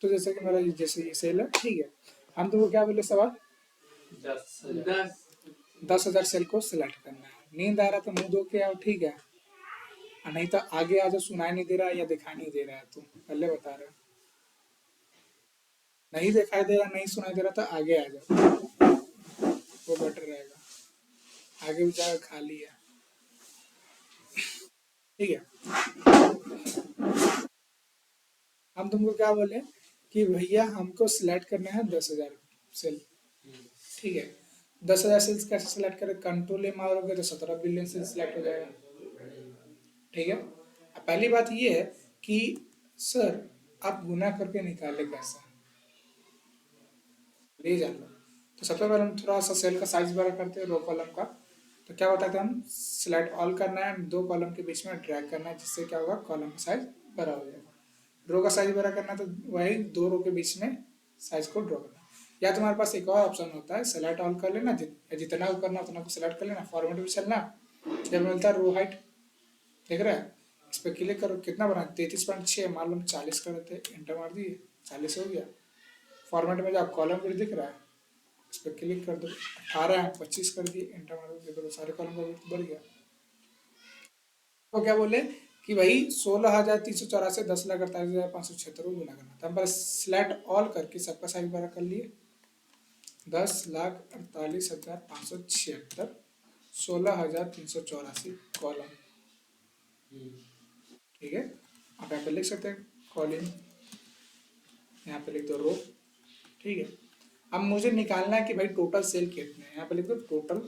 तो जैसे कि मेरा जैसे ये सेल है, ठीक है, हम तुमको क्या बोले सवाल, 10,000 सेल को सिलेक्ट करना है। नींद आ रहा तो मुंह धो के आओ, ठीक है, नहीं तो आगे आ जाओ, सुनाई नहीं दे रहा या दिखाई नहीं दे रहा है, तुम पहले बता रहे हो, नहीं दिखाई दे रहा नहीं सुनाई दे रहा तो आगे आ जाओ, वो बेटर रहेगा, आगे भी जगह खाली है, ठीक है। हम तुमको क्या बोले कि भैया हमको सिलेक्ट करना है 10,000 सेल, ठीक है, 10,000 सेल्स कैसे सिलेक्ट करें, कंट्रोल ए मारोगे तो 17 बिलियन सेल सिलेक्ट हो जाएगा, ठीक है। अब पहली बात ये है कि सर आप गुना करके निकाले कैसा, ले जान लो। तो सबसे पहले हम थोड़ा सा सेल का साइज बड़ा करते हैं रो कॉलम का, तो क्या होता है कि हम सिलेक्ट ऑल करना है, दो कॉलम के बीच में ड्रैग करना है, जिससे क्या होगा कॉलम का साइज बड़ा हो जाएगा। रो का साइज बड़ा करना तो वही दो रो के बीच में साइज को ड्रॉ करना, या तुम्हारे पास एक और ऑप्शन होता है सेलेक्ट ऑल कर लेना, जितना को करना उतना को सेलेक्ट कर लेना, फॉर्मेट भी चलना, जब मिलता है रो हाइट, देख रहे हैं, इस पर क्लिक करो, कितना बना 33.6, मान लो 40 कर देते, इंटर मार दिए 40 हो गया। फॉर्मेट में जब कॉलम भी दिख रहा है इस पर क्लिक कर दो, 18 है 25 कर दिए, इंटर मार दो, देखो तो सारे कॉलम का वेट बढ़ गया। तो क्या बोले कि भाई 16,384 10,48,576 को गुना करना, तो हम बस सिलेक्ट ऑल करके सबका साइज बड़ा कर लिए, 10,48,576, 16,384 कॉलम, ठीक है। आप यहाँ पे लिख सकते हैं कॉलम, यहाँ पे लिख दो रो, ठीक है। अब मुझे निकालना है कि भाई टोटल सेल कितने हैं, यहाँ पे लिख दो टोटल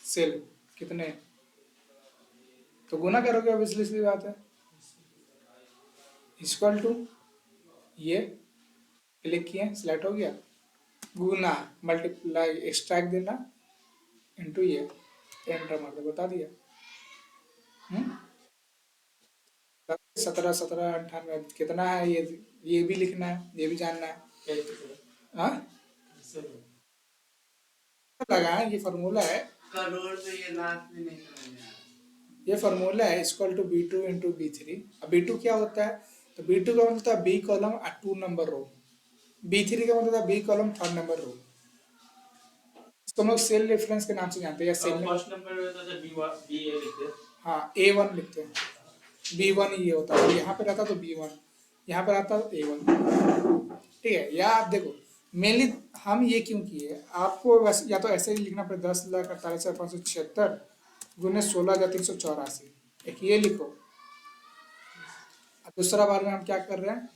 सेल कितने हैं, तो गुना करोगे ऑब्वियसली सी बात है, इक्वल टू ये, क्लिक किए सिलेक्ट हो गया, गुना मल्टीप्लाई एक्सट्रैक्ट देना इनटू ये, एंटर मार दो, बता दिया। 17 17 98 कितना है, ये भी लिखना है, ये भी जानना है, हाँ लगाए, ये फार्मूला है, करोड़ में ये लाख में नहीं करेंगे, ये फार्मूला है equal to B2 into B3। अब B2 क्या होता है, तो B2 का मतलब है बी कॉलम 2 नंबर रो, B3 का मतलब है बी कॉलम 3rd नंबर रो, इसको हम लोग सेल रेफरेंस के नाम से जानते हैं, या सेल फर्स्ट नंबर में होता है बी ए लिखते हैं, हाँ A1 लिखते हैं, B1 ये होता है, यहाँ पे रहता तो B1, यहाँ पे रहता तो A1, ठीक है। या आप देखो मेनली हम ये क्यों किए, आपको वैसे या तो ऐसे ही लिखना पड़े 10,48,576 गुने 16,384, एक ये लिखो। अब दूसरा बार में हम क्या कर रहे हैं,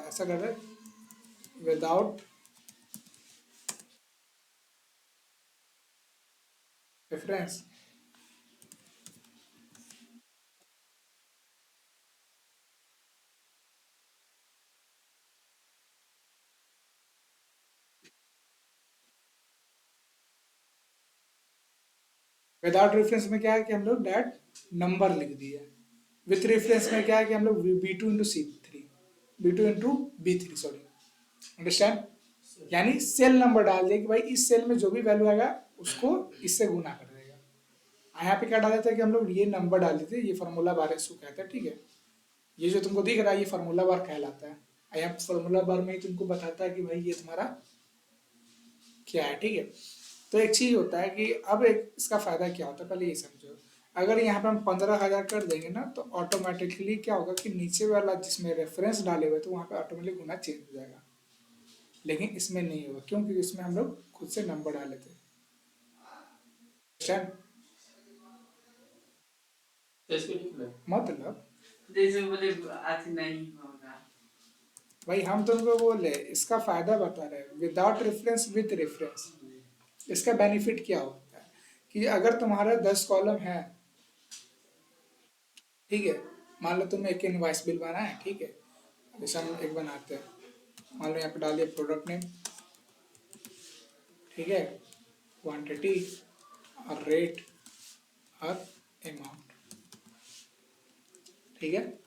ऐसा कर रहे हैं विदाउट रेफरेंस, विदाउट रेफरेंस में क्या है कि हम लोग डायरेक्ट नंबर लिख दिए, विथ रेफरेंस में क्या है कि हम लोग B2 into C3, B2 into B3, sorry, understand, यानी सेल नंबर डाल दिया कि भाई इस सेल में जो भी वैल्यू आएगा उसको इससे गुना कर देगा। यहाँ पे क्या डाल देते हैं कि हम लोग ये नंबर डाल देते हैं, ये फार्मूला बार इसको कहते हैं, ठीक है। ये जो तुमको दिख रहा है ये फार्मूला बार कहलाता है, यहाँ फार्मूला बार में ही तुमको बताता है कि भाई ये तुम्हारा क्या है, ठीक है। तो एक चीज होता है कि अब एक इसका फायदा क्या होता है, पहले ये समझो, अगर यहाँ पे हम 15,000 कर देंगे ना तो ऑटोमेटिकली क्या होगा कि नीचे वाला जिसमें रेफरेंस डाले हुए तो वहाँ पे ऑटोमेटिकली गुना चेंज हो जाएगा, लेकिन इसमें नहीं होगा, क्योंकि इसमें हम लोग खुद से नंबर डाले थे, मतलब जैसे बोले नहीं होगा भाई, हम तुमको बोले इसका फायदा बता रहे हैं, विदाउट रेफरेंस विद रेफरेंस, इसका बेनिफिट क्या होता है कि अगर तुम्हारा 10 कॉलम है, ठीक है, मान लो तुम्हें एक इनवॉइस बिल बनाना है, ठीक है, जैसे हम एक बनाते हैं, मान लो यहाँ पे डालिए प्रोडक्ट नेम, ठीक है, क्वांटिटी और रेट और अमाउंट, ठीक है।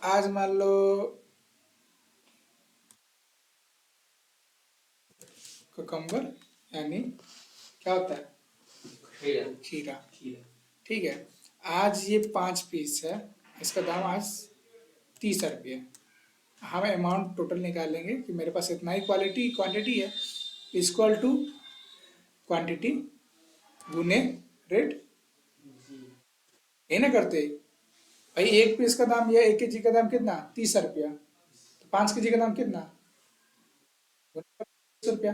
आज मान लो कुकम्बर यानी क्या होता है, खीरा, ठीक है, आज ये 5 पीस है, इसका दाम आज 30 रुपये, हम अमाउंट टोटल निकालेंगे कि मेरे पास इतना ही क्वालिटी क्वांटिटी है, इक्वल टू क्वांटिटी गुने रेट। ये ना करते भाई, एक पीस का दाम या 1 kg का दाम कितना, 30 रुपया, तो 5 kg का दाम कितना, 30 रुपया।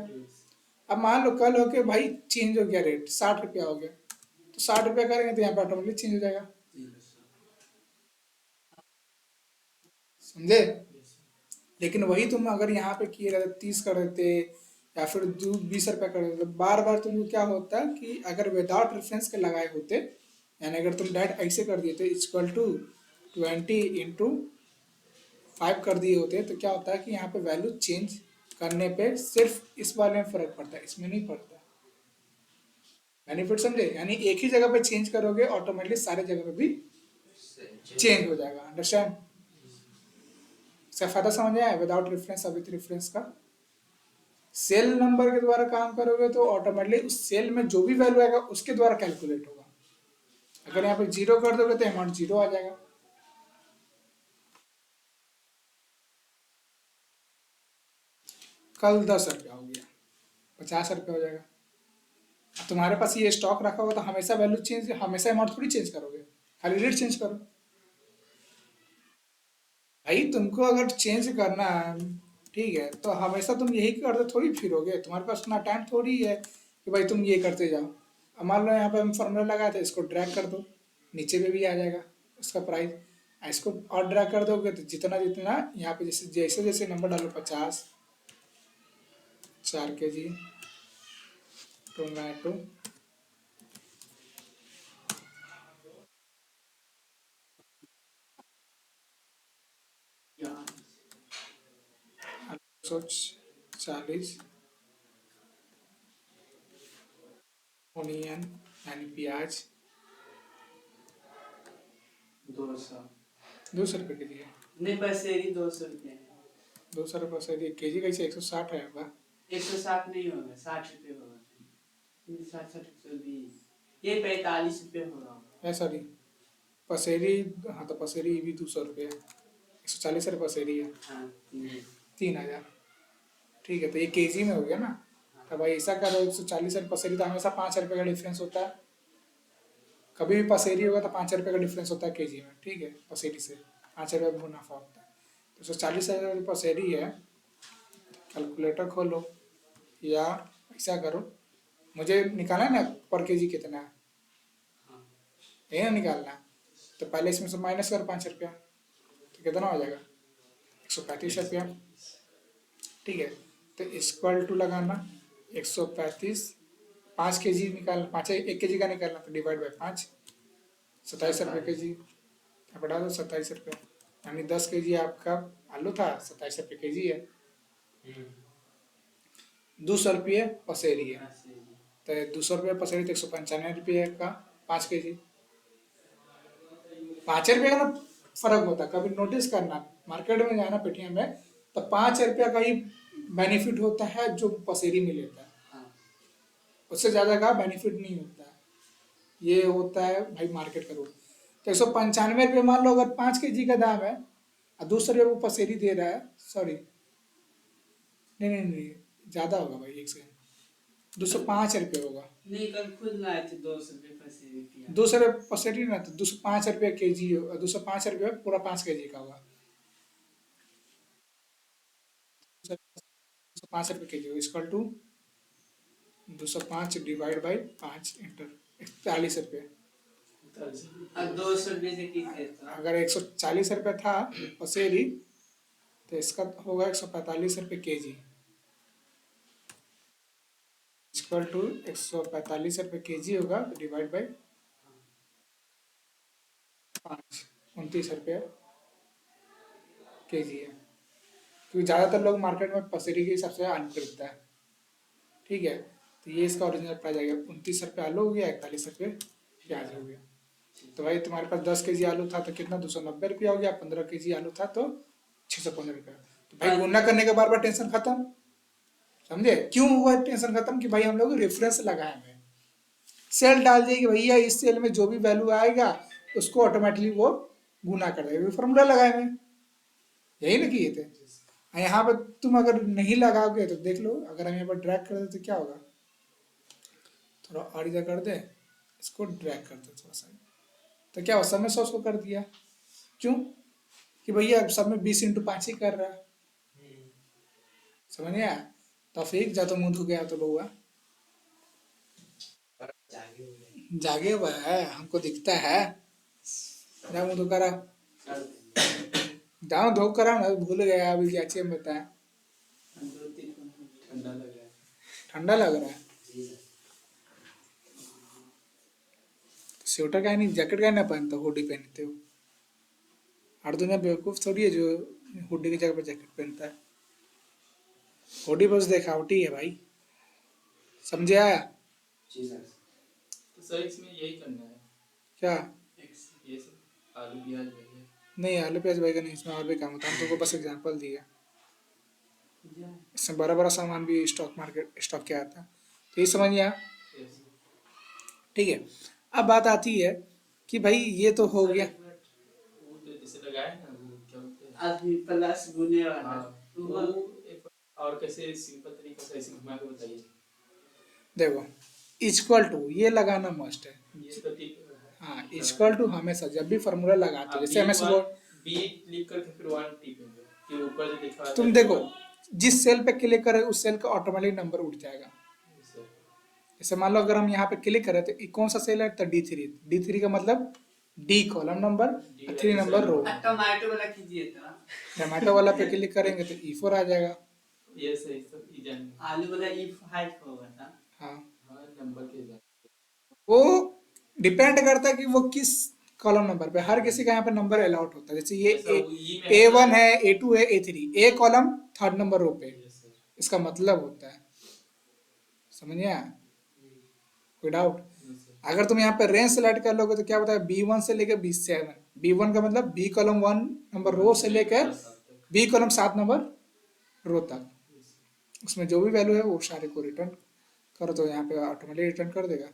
अब मान लो कल हो के भाई चेंज हो गया, रेट 60 रुपया हो गया, तो 60 रुपया करेंगे तो यहाँ पे ऑटोमेटिक चेंज हो जाएगा। समझे? लेकिन वही तुम अगर यहाँ पे किए रहते 30 कर देते या फिर 20 रुपया कर देते, बार बार तुमको क्या होता कि अगर विदाउट रेफरेंस के लगाए होते, यानी अगर तुम डायरेक्ट ऐसे कर दिए थे इक्वल टू 20 × 5 कर दिए होते, तो क्या होता है कि यहाँ पे वैल्यू चेंज करने पे सिर्फ इस वाले में फर्क पड़ता है, इसमें नहीं पड़ता। बेनिफिट समझे? यानी एक ही जगह पे चेंज करोगे ऑटोमेटिकली सारे जगह पे भी चेंज हो जाएगा। अंडरस्टैंड? इसका फायदा समझ आया विदाउट रेफरेंस और विथ रेफरेंस का। सेल नंबर के द्वारा काम करोगे तो ऑटोमेटिकली उस सेल में जो भी वैल्यू आएगा उसके द्वारा कैलकुलेट होगा। अगर यहाँ पे 0 कर दोगे तो अमाउंट 0 आ जाएगा। कल 10 रुपया हो गया, 50 रुपया हो जाएगा। अब तुम्हारे पास ये स्टॉक रखा होगा तो हमेशा वैल्यू चेंज, हमेशा अमाउंट थोड़ी चेंज करोगे, खाली रेट चेंज करो। भाई तुमको अगर चेंज करना है, ठीक है, तो हमेशा तुम यही करते थोड़ी फिरोगे, तुम्हारे पास उतना टाइम थोड़ी है कि भाई तुम ये करते जाओ। अब मान लो यहाँ पे हम फॉर्मूला लगाए थे, इसको ड्रैग कर दो, नीचे में भी आ जाएगा उसका प्राइस। इसको और ड्रैग कर दोगे तो जितना जितना यहाँ पे जैसे जैसे जैसे नंबर डालो, 50, 4 kg टोमेटो, सौ 40 ओनियन यानी प्याज 200 200 रुपये के जी है। नहीं, पसेरी 200 रुपये है। 200 रुपये से 1 kg कैसे 160 है होगा। 160 नहीं होगा, 60 रुपये होगा। 60, 120, ये 45 रुपये होगा। है सॉरी, पसेरी, हाँ तो पसेरी भी 200 रुपये है, 140 रुपये पसेरी है, हाँ, 3000। ठीक है, तो ये केजी में हो गया ना। तो भाई ऐसा करो, 140 रुपये पसेरी, तो हमेशा 5 रुपये का डिफरेंस होता है। कभी भी पसेरी होगा तो 5 रुपये का डिफरेंस होता है केजी में, ठीक है, पसेरी से 5 रुपये मुनाफा होता है। तो 140 पसेरी है, कैलकुलेटर खोलो या ऐसा करो, मुझे निकालना है ना पर केजी कितना है, यही ना निकालना है, तो पहले इसमें से माइनस करो 5 रुपया, तो कितना हो जाएगा 135 रुपया। ठीक है, तो इक्वल टू लगाना 135, 5 kg निकालना, 1 kg का निकालना, तो डिवाइड बाई 5, 27 रुपये के जी। अब बढ़ा दो 27 रुपये, यानी 10 kg आपका आलू था, 27 रुपये के जी है। 200 रुपये पसेरी है, तो 200 रुपये पसेरी तो 195 रुपये का 5 kg। 5 रुपये का ना फर्क होता है, कभी नोटिस करना, मार्केट में जाना पेटीएम में, तो 5 रुपया का ही बेनिफिट होता है जो पसेरी में लेता है, उससे ज़्यादा का बेनिफिट नहीं होता है। ये होता है भाई मार्केट का रूल। तो 195 रुपये मान लो अगर 5 kg का दाम है और 200 रुपये वो पसेरी दे रहा है, सॉरी नहीं नहीं नहीं, ज़्यादा होगा भाई, 1 सेकेंड, 205 रुपये होगा। नहीं, कल खुद लाए थे 200 रुपये पसेरी किया। 200 रुपये पसेरी ना, तो 205 रुपये के जी, 205 रुपये पूरा 5 kg का होगा, 205 रुपये के जी इक्वल टू 205 डिवाइड बाई 5 इंटर 41 रुपये। अब 200 रुपये से कितने था? अगर 140 रुपये था पसेरी, तो इसका होगा 145 रुपये के जी, इक्वल टू 145 रुपये के जी होगा, डिवाइड बाई 5, 29 रुपये के जी है। क्योंकि ज़्यादातर लोग मार्केट में पसेरी के हिसाब से आलू खरीदता है, ठीक है, तो ये इसका ओरिजिनल प्राइस आ गया 29 रुपये आलू हो गया, 41 रुपये प्याज हो गया। तो भाई तुम्हारे पास 10 kg आलू था तो कितना 290 रुपया हो गया, 15 kg आलू था तो 615 रुपया। तो भाई गुना करने के बार बार टेंशन खत्म। समझे क्यों हुआ टेंशन खत्म? कि भाई हम लोग रेफरेंस लगाए हुए, सेल डाल दिए कि भैया इस सेल में जो भी वैल्यू आएगा उसको ऑटोमेटिकली वो गुना कर देगा, फॉर्मूला लगाए हुए। यही ना किए थे। और यहाँ पर तुम अगर नहीं लगाओगे तो देख लो, अगर हम यहाँ पर ड्रैग कर दे तो क्या होगा, थोड़ा और इधर कर दे, इसको ड्रैग कर दे थोड़ा सा, तो क्या हो, सब में 100 को कर दिया। क्यों? कि भैया सब में 20 × 5 ही कर रहा है। समझ गया? तो फिर जा तो मुंह धो गया तो बउआ जागे हुआ है, हमको दिखता है। जा मुंह धो करा, जाओ धो करा ना, भूल गया अभी क्या चीज बताया। ठंडा लग रहा है। ठंडा लग रहा है, स्वेटर का नहीं, जैकेट का नहीं पहनता, हुडी पहनते हो। हर दुनिया बेवकूफ थोड़ी है जो हुडी की जगह पर जैकेट पहनता है। हुडी बस देखावटी है भाई, समझे आया? तो सर इसमें यही करना है, क्या? ये सब आलू प्याज वगैरह। नहीं, आलू प्याज बैगन नहीं, इसमें और भी काम होता है, हम तुमको बस एग्जांपल दिया। इसमें बड़ा बड़ा सामान भी स्टॉक किया आता है, तो ये समझ गया? Yes. ठीक है। अब बात आती है कि भाई ये तो हो गया। वो जो जिसे लगाए ना, वो क्या बोलते हैं, आदमी प्लस गुने वाला। हाँ, तो वो एक और कैसे सिंपल तरीका से ऐसे घुमा के बताइए। देखो, इक्वल टू ये लगाना मस्ट है। ये तो ठीक है। हाँ, इक्वल टू हमेशा जब भी फॉर्मूला लगाते हो, जैसे एमएस वर्ड, बी लिख करके फिर 1 टिपेंगे कि ऊपर जो लिखा है। तुम देखो जिस सेल पे क्लिक करे उस सेल का ऑटोमेटिक नंबर उठ जाएगा। जैसे मान लो अगर हम यहाँ पे क्लिक करें तो कौन सा सेल है, तो D3 का मतलब D कॉलम नंबर, 3 नंबर रो। टमाटो वाला कीजिए तो टमाटो वाला पे क्लिक करेंगे तो E4 आ जाएगा। ये सही सब ई जान। आलू वाला E5 होगा था। हाँ, हाँ, नंबर के जान। वो डिपेंड करता है कि वो किस कॉलम नंबर पे, हर किसी का यहाँ पे नंबर अलाउट होता है। जैसे ये A1 है, A2 है, A3, A column 3rd number रो पे, इसका मतलब होता है। समझ गया? कोई डाउट? अगर तुम यहाँ पे रेंज सेलेक्ट कर लोगे तो क्या बताया, B1 से लेकर B7, B1 का मतलब B कॉलम 1 नंबर रो से लेकर B कॉलम 7 नंबर रो तक, उसमें जो भी वैल्यू है वो सारे को रिटर्न करो तो यहाँ पे ऑटोमेटिक रिटर्न कर देगा।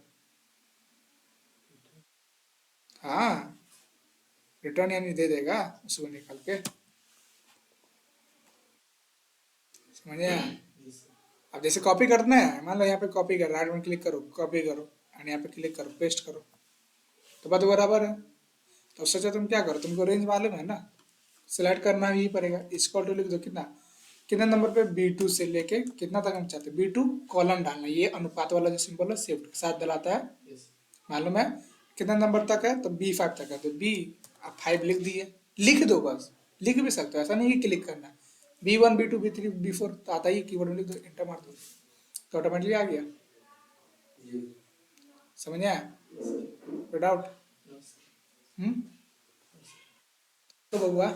हाँ, रिटर्न यानी दे देगा उसको निकाल के। समझे? अब जैसे कॉपी करना है, मान लो यहाँ पे कॉपी कर, राइट में क्लिक करो, कॉपी करो, और यहाँ पे क्लिक करो, पेस्ट करो, तो बात बराबर है। तो उससे अच्छा तुम क्या करो, तुमको रेंज मालूम है ना, सिलेक्ट करना ही पड़ेगा। इक्वल टू लिख दो, कितना कितने नंबर पे B2 से लेके कितना तक हम चाहते हैं, B2 कॉलम डालना, ये अनुपात वाला जो सिंबल है शिफ्ट के साथ डलाता है, मालूम है? कितने नंबर तक है, तो B5 तक है, तो B5 लिख दिए, लिख दो बस, लिख भी सकते हो, ऐसा नहीं कि क्लिक करना। B1 B2 B3 B4 तो आता ही, कीबोर्ड में लिख दो, एंटर मार दो तो ऑटोमेटिकली आ गया। समझ आया? कोई डाउट? तो बउआ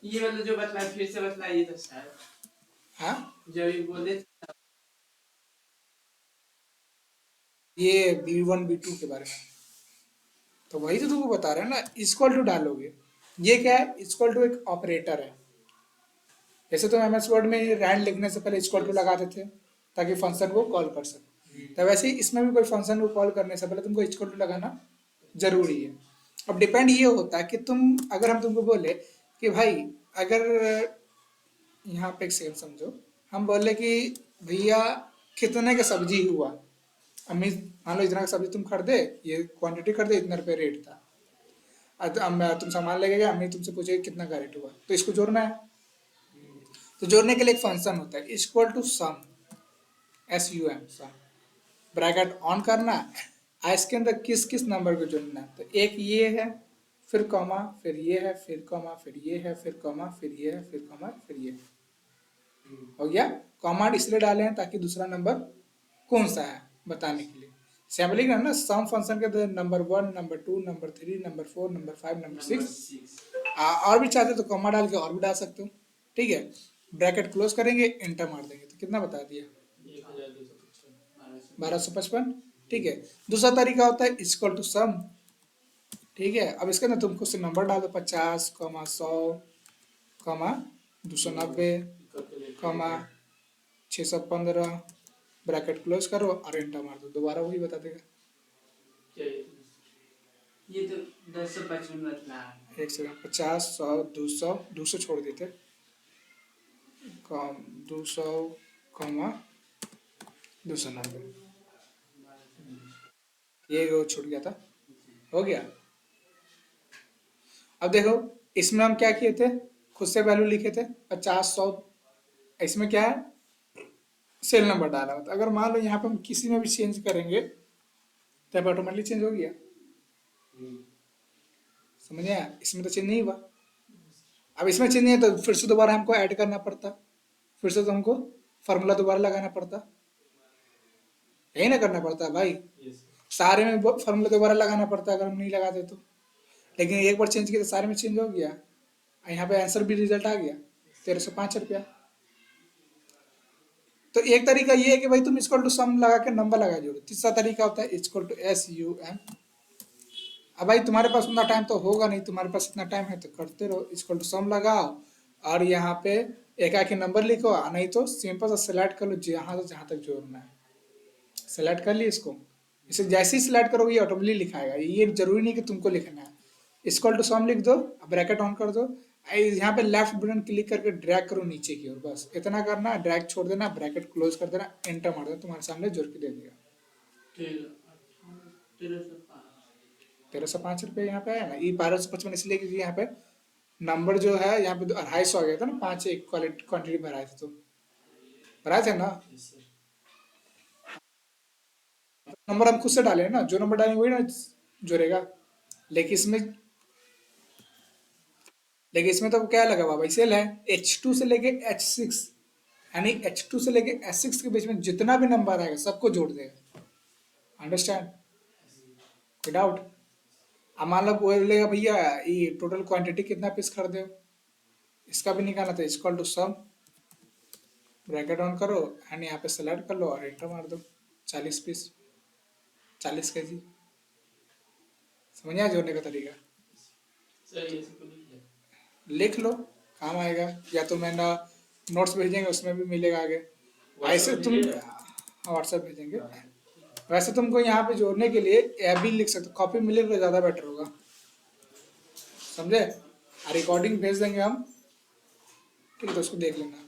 ये वाला जो बतलाया फिर से बतलाइए तो सर, हाँ, जब ये बोले ये B1 B2 के बारे में, तो वही तो तुमको बता रहे हैं ना, इक्वल टू डालोगे। ये क्या है, इक्वल टू एक ऑपरेटर है। जैसे तुम एमएस वर्ड में रैंड लिखने से पहले इक्वल टू लगाते थे ताकि फंक्शन को कॉल कर सके, तो वैसे ही इसमें भी कोई फंक्शन को कॉल करने से पहले तुमको इक्वल टू लगाना जरूरी है। अब डिपेंड ये होता है कि तुम, अगर हम तुमको बोले कि भाई अगर यहाँ पे एक सेकंड समझो, हम बोले कि भैया कितने का सब्जी हुआ, अम्मी मान लो इतना का सब्जी तुम खरीदे, ये क्वांटिटी खरीदे, इतना रुपये रेट था, तुम सामान लेके गए, अम्मी तुमसे पूछे कितना का रेट हुआ, तो इसको जोड़ना है। तो जोड़ने के लिए एक फंक्शन होता है equal to sum, SUM, sum, bracket on करना है, इसके अंदर किस किस नंबर को जोड़ना है, तो एक ये है, फिर कॉमा, फिर ये है, फिर कॉमा, फिर ये है, फिर कॉमा, फिर ये है, फिर कॉमा, फिर ये हो गया। कॉमा इसलिए डाले हैं ताकि दूसरा नंबर कौन सा है बताने के लिए। सैम्पलिंग है ना, सम फंक्शन के number 1, number 2, number 3, number 4, number 5, number 6, और भी चाहते तो कॉमा डाल के और भी डाल सकते हो। ठीक है, ब्रैकेट क्लोज करेंगे, एंटर मार देंगे, तो कितना बता दिया, 1255। ठीक है, दूसरा तरीका होता है इक्वल टू सम। ठीक है, अब इसके अंदर तुमको से नंबर डाल दो, 50, 100, 290, 615, ब्रैकेट क्लोज करो और एंटर मार दो, दोबारा वही बता देगा। ये तो 1055 बतला है। एक सेकंड, 50, 100, 200, 200 छोड़ देते, कम 200, कॉमा 290, ये वो छूट गया था, हो गया। अब देखो, इसमें हम क्या किए थे, खुद से वैल्यू लिखे थे 50, 100, इसमें क्या है, सेल नंबर डाला होता। अगर मान लो यहाँ पे हम किसी में भी चेंज करेंगे तब ऑटोमेटिकली चेंज हो गया, समझ आया? इसमें तो चेंज नहीं हुआ। अब इसमें चेंज नहीं है तो फिर से दोबारा हमको ऐड करना पड़ता, फिर से तो हमको फार्मूला दोबारा लगाना पड़ता, यही ना करना पड़ता भाई। यस सारे में फार्मूला दोबारा लगाना पड़ता अगर हम नहीं लगाते तो। लेकिन एक बार चेंज किया तो सारे में चेंज हो गया, और यहाँ पे आंसर भी रिजल्ट आ गया 1305 रुपया। तो एक तरीका ये है कि भाई तुम इक्वल टू सम लगा के नंबर लगा जोड़ो। तीसरा तरीका होता है इक्वल टू SUM। अब भाई तुम्हारे पास उतना टाइम तो होगा नहीं, तुम्हारे पास इतना टाइम है तो करते रहो, इक्वल टू सम लगाओ और यहाँ पे एक आके नंबर लिखो, नहीं तो सिंपल सा सिलेक्ट कर लो जहाँ से जहाँ तक जोड़ना है। सेलेक्ट कर लिए इसको, इसे जैसे ही सिलेक्ट करोगे ये ऑटोमेटिकली लिखाएगा, ये जरूरी नहीं कि तुमको लिखना है। इक्वल टू सम लिख दो, ब्रैकेट ऑन कर दो, यहाँ पे लेफ्ट बटन क्लिक करके ड्रैग करो नीचे की ओर, बस इतना करना है, ड्रैग छोड़ देना, ब्रैकेट क्लोज कर देना, एंटर मार देना, तुम्हारे सामने जोड़ के दे देगा। 1305 रुपये यहाँ पे है ना, ये 1255 इसलिए क्योंकि यहाँ पे नंबर जो है यहाँ पे 250 आ गया था ना, 5 एक क्वांटिटी भराए थे, तो भराए थे ना। यस सर नंबर हम खुद से डाले ना, जो नंबर डालेंगे वही ना जुड़ेगा। लेकिन इसमें लेकिन इसमें तो क्या लगा हुआ भाई, सेल है, H2 से लेके H6, यानी H2 से लेके H6 के बीच में जितना भी नंबर आएगा सबको जोड़ देगा। अंडरस्टैंड? कोई डाउट? अब मान लो बोलेगा भैया ये टोटल क्वांटिटी कितना पीस कर दो, इसका भी निकालना था, equal to sum, bracket on करो एंड यहाँ पे सेलेक्ट कर लो और एंटर मार दो, 40 पीस, 40 kg। समझ आया जोड़ने का तरीका? सर ये सब लिख लिया लिख लो, काम आएगा, या तो मैं ना नोट्स भेजेंगे उसमें भी मिलेगा आगे। ऐसे तुम व्हाट्सएप भेजेंगे। वैसे तुमको यहाँ पे जोड़ने के लिए यह भी लिख सकते, कॉपी मिले तो ज़्यादा बेटर होगा, समझे? रिकॉर्डिंग भेज देंगे हम, ठीक है, तो उसको देख लेना।